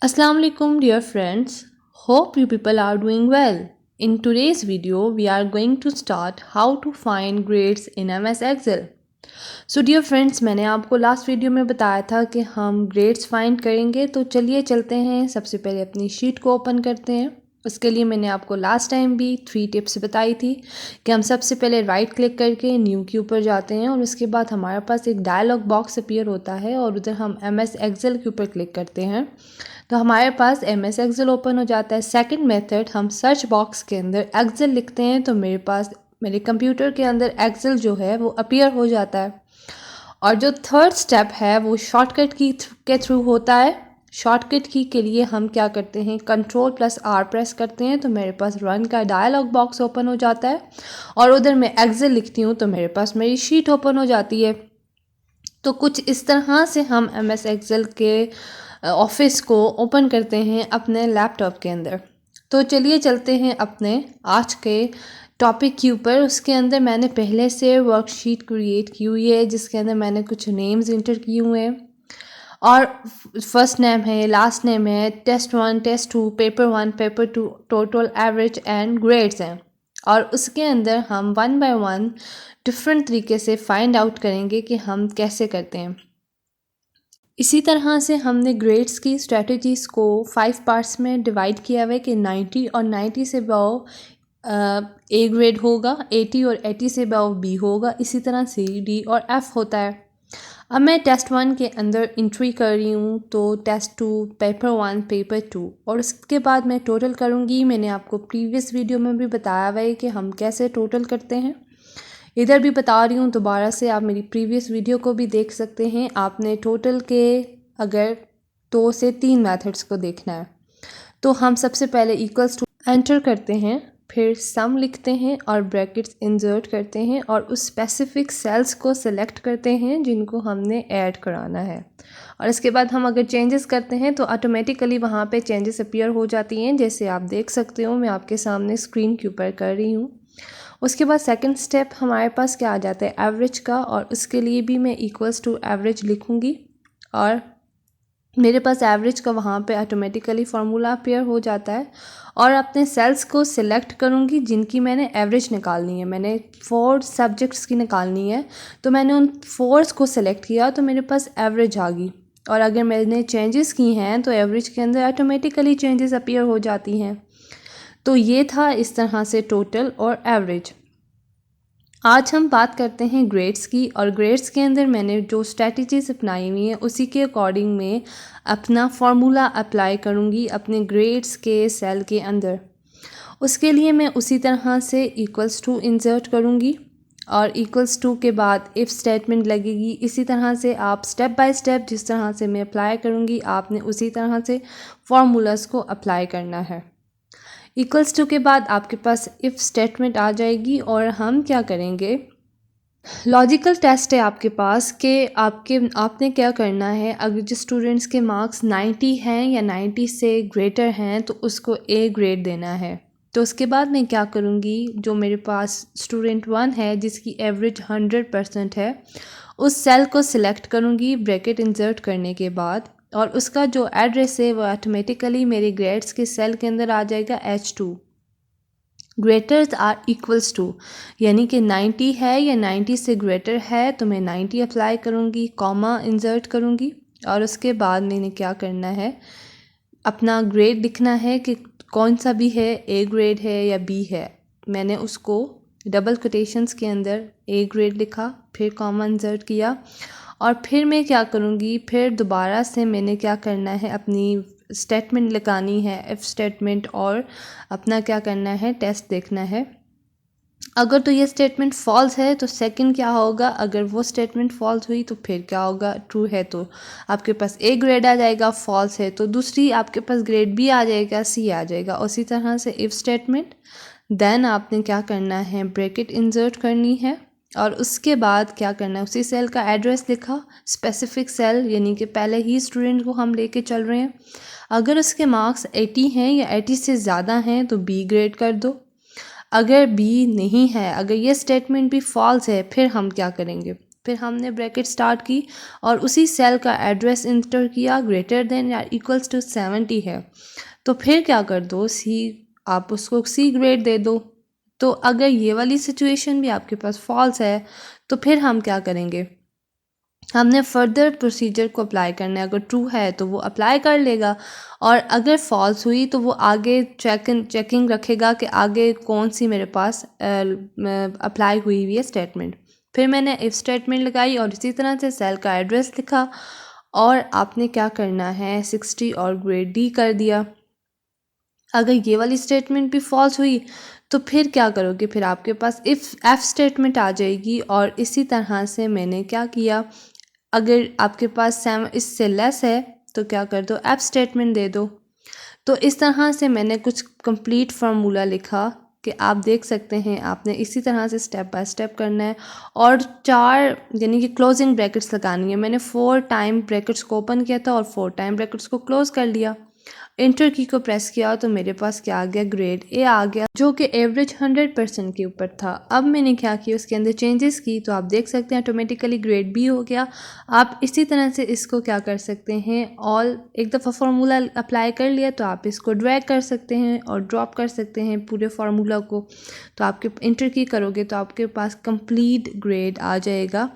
Assalamu alaikum dear friends. Hope you people are doing well. In today's video we are going to start how to find grades in MS Excel. So dear friends, मैंने आपको last video में बताया था कि हम grades find करेंगे, तो चलिए चलते हैं। सबसे पहले अपनी शीट को ओपन करते हैं। उसके लिए मैंने आपको लास्ट टाइम भी 3 टिप्स बताई थी कि हम सबसे पहले राइट क्लिक करके न्यू के ऊपर जाते हैं और उसके बाद हमारे पास एक डायलॉग बॉक्स अपीयर होता है और उधर हम MS Excel के ऊपर क्लिक करते हैं तो हमारे पास MS Excel ओपन हो जाता है। सेकंड मेथड, हम सर्च बॉक्स के अंदर एक्सेल लिखते हैं तो मेरे पास मेरे कंप्यूटर के अंदर एक्सेल जो है वो अपीयर हो जाता है। और जो थर्ड स्टेप है वो शॉर्टकट की के थ्रू होता है। शॉर्टकट की के लिए हम क्या करते हैं, Ctrl+R प्रेस करते हैं तो मेरे पास रन का डायलॉग बॉक्स ओपन हो जाता है और उधर मैं एक्सेल लिखती हूँ तो मेरे पास मेरी शीट ओपन हो जाती है। तो कुछ इस तरह से हम MS Excel के ऑफिस को ओपन करते हैं अपने लैपटॉप के अंदर। तो चलिए चलते हैं अपने आज के टॉपिक के ऊपर। उसके अंदर मैंने पहले से वर्कशीट क्रिएट की हुई है जिसके अंदर मैंने कुछ नेम्स इंटर किए हुए हैं और फर्स्ट नेम है, लास्ट नेम है, test 1, test 2, paper 1, paper 2, total, average and grades हैं। और उसके अंदर हम 1 बाय 1 डिफरेंट तरीके से फाइंड आउट करेंगे कि हम कैसे करते हैं। इसी तरह से हमने ग्रेड्स की स्ट्रेटजीज़ को 5 पार्ट्स में डिवाइड किया हुआ है कि 90 और 90 से अबव ए ग्रेड होगा, 80 और 80 से अबव बी होगा, इसी तरह सी, डी और एफ होता है। अब मैं टेस्ट 1 के अंदर एंट्री कर रही हूँ तो टेस्ट 2, पेपर 1, पेपर 2 और उसके बाद मैं टोटल करूँगी। मैंने आपको प्रीवियस वीडियो में भी बताया हुआ है कि हम कैसे टोटल करते हैं। इधर भी बता रही हूँ, दोबारा से आप मेरी प्रीवियस वीडियो को भी देख सकते हैं। आपने टोटल के अगर 2 से 3 मेथड्स को देखना है तो हम सबसे पहले इक्वल्स टू एंटर करते हैं, फिर सम लिखते हैं और ब्रैकेट्स इंसर्ट करते हैं और उस स्पेसिफिक सेल्स को सिलेक्ट करते हैं जिनको हमने ऐड कराना है। और इसके बाद हम अगर चेंजेस करते हैं तो ऑटोमेटिकली वहाँ पे चेंजेस अपीयर हो जाती हैं, जैसे आप देख सकते हो मैं आपके सामने स्क्रीन के ऊपर कर रही हूँ। उसके बाद सेकंड स्टेप हमारे पास क्या आ जाता है, एवरेज का, और उसके लिए भी मैं इक्वल्स टू एवरेज लिखूँगी और मेरे पास एवरेज का वहाँ पे ऑटोमेटिकली फार्मूला अपीयर हो जाता है। और अपने सेल्स को सिलेक्ट करूँगी जिनकी मैंने एवरेज निकालनी है। मैंने 4 सब्जेक्ट्स की निकालनी है तो मैंने उन 4 को सिलेक्ट किया तो मेरे पास एवरेज आ गई। और अगर मैंने चेंजेस की हैं तो एवरेज के अंदर ऑटोमेटिकली चेंजेस अपीयर हो जाती हैं। तो ये था इस तरह से टोटल और एवरेज। आज हम बात करते हैं ग्रेड्स की, और ग्रेड्स के अंदर मैंने जो स्ट्रैटेजीज अपनाई हुई हैं उसी के अकॉर्डिंग में अपना फार्मूला अप्लाई करूँगी अपने ग्रेड्स के सेल के अंदर। उसके लिए मैं उसी तरह से इक्वल्स टू इंसर्ट करूँगी और इक्वल्स टू के बाद इफ़ स्टेटमेंट लगेगी। इसी तरह से आप स्टेप बाय स्टेप जिस तरह से मैं अप्लाई करूँगी आपने उसी तरह से फार्मूलाज को अप्लाई करना है। इक्वल्स टू के बाद आपके पास इफ़ स्टेटमेंट आ जाएगी और हम क्या करेंगे, लॉजिकल टेस्ट है आपके पास कि आपने क्या करना है। अगर जिस स्टूडेंट्स के मार्क्स 90 हैं या 90 से ग्रेटर हैं तो उसको ए ग्रेड देना है। तो उसके बाद मैं क्या करूँगी, जो मेरे पास स्टूडेंट 1 है जिसकी एवरेज 100% है उस सेल को सिलेक्ट करूँगी ब्रैकेट इंसर्ट करने के बाद, और उसका जो एड्रेस है वो ऑटोमेटिकली मेरे ग्रेड्स के सेल के अंदर आ जाएगा H2। ग्रेटर्स आर इक्वल्स टू, यानी कि 90 है या 90 से ग्रेटर है तो मैं 90 अप्लाई करूँगी, कॉमा इंसर्ट करूँगी और उसके बाद मैंने क्या करना है, अपना ग्रेड लिखना है कि कौन सा भी है, ए ग्रेड है या बी है। मैंने उसको डबल कोटेशंस के अंदर ए ग्रेड लिखा, फिर कॉमा इंसर्ट किया और फिर मैं क्या करूँगी, फिर दोबारा से मैंने क्या करना है, अपनी स्टेटमेंट लगानी है, इफ़ स्टेटमेंट, और अपना क्या करना है, टेस्ट देखना है। अगर तो ये स्टेटमेंट फॉल्स है तो सेकंड क्या होगा, अगर वो स्टेटमेंट फॉल्स हुई तो फिर क्या होगा, ट्रू है तो आपके पास ए ग्रेड आ जाएगा, फॉल्स है तो दूसरी आपके पास ग्रेड बी आ जाएगा, सी आ जाएगा। उसी तरह से इफ़ स्टेटमेंट, देन आपने क्या करना है, ब्रैकेट इंसर्ट करनी है और उसके बाद क्या करना है, उसी सेल का एड्रेस लिखा, स्पेसिफिक सेल, यानी कि पहले ही स्टूडेंट को हम लेके चल रहे हैं। अगर उसके मार्क्स 80 हैं या 80 से ज़्यादा हैं तो बी ग्रेड कर दो। अगर बी नहीं है, अगर ये स्टेटमेंट भी फॉल्स है, फिर हम क्या करेंगे, फिर हमने ब्रैकेट स्टार्ट की और उसी सेल का एड्रेस इंटर किया, ग्रेटर देन या इक्वल्स टू 70 है। तो फिर क्या कर दो, आप उसको सी ग्रेड दे दो। तो अगर ये वाली सिचुएशन भी आपके पास फॉल्स है तो फिर हम क्या करेंगे, हमने फर्दर प्रोसीजर को अप्लाई करना है। अगर ट्रू है तो वो अप्लाई कर लेगा, और अगर फॉल्स हुई तो वो आगे चेकिंग रखेगा कि आगे कौन सी मेरे पास अप्लाई हुई है स्टेटमेंट। फिर मैंने इफ स्टेटमेंट लगाई और इसी तरह से सेल का एड्रेस लिखा, और आपने क्या करना है 60 और ग्रेड डी कर दिया। अगर ये वाली स्टेटमेंट भी फॉल्स हुई तो फिर क्या करोगे, फिर आपके पास इफ़ एफ स्टेटमेंट आ जाएगी। और इसी तरह से मैंने क्या किया, अगर आपके पास 7 इससे लेस है तो क्या कर दो, एफ स्टेटमेंट दे दो। तो इस तरह से मैंने कुछ कंप्लीट फार्मूला लिखा कि आप देख सकते हैं आपने इसी तरह से स्टेप बाय स्टेप करना है। और 4 यानी कि क्लोजिंग ब्रैकेट्स लगानी है। मैंने 4 टाइम ब्रैकेट्स को ओपन किया था और 4 टाइम ब्रैकेट्स को क्लोज कर लिया। इंटर की को प्रेस किया तो मेरे पास क्या आ गया, ग्रेड ए आ गया, जो कि एवरेज 100% के ऊपर था। अब मैंने क्या किया, उसके अंदर चेंजेस की, तो आप देख सकते हैं ऑटोमेटिकली ग्रेड बी हो गया। आप इसी तरह से इसको क्या कर सकते हैं, ऑल एक दफ़ा फार्मूला अप्लाई कर लिया तो आप इसको ड्रैग कर सकते हैं और ड्रॉप कर सकते हैं पूरे फार्मूला को। तो आपके इंटर की करोगे तो आपके पास कंप्लीट ग्रेड आ जाएगा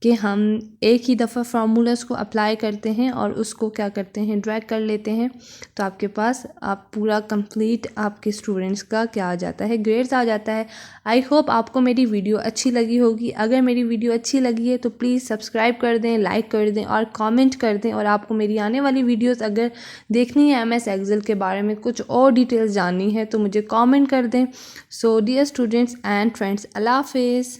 कि हम एक ही दफ़ा फार्मूलाज को अप्लाई करते हैं और उसको क्या करते हैं, ड्रैग कर लेते हैं। तो आपके पास आप पूरा कंप्लीट आपके स्टूडेंट्स का क्या आ जाता है, ग्रेड्स आ जाता है। आई होप आपको मेरी वीडियो अच्छी लगी होगी। अगर मेरी वीडियो अच्छी लगी है तो प्लीज़ सब्सक्राइब कर दें, लाइक कर दें और कमेंट कर दें। और आपको मेरी आने वाली वीडियोस अगर देखनी है MS एक्सेल के बारे में कुछ और डिटेल्स जाननी है तो मुझे कमेंट कर दें। So dear students and friends, अल्लाह हाफिज़।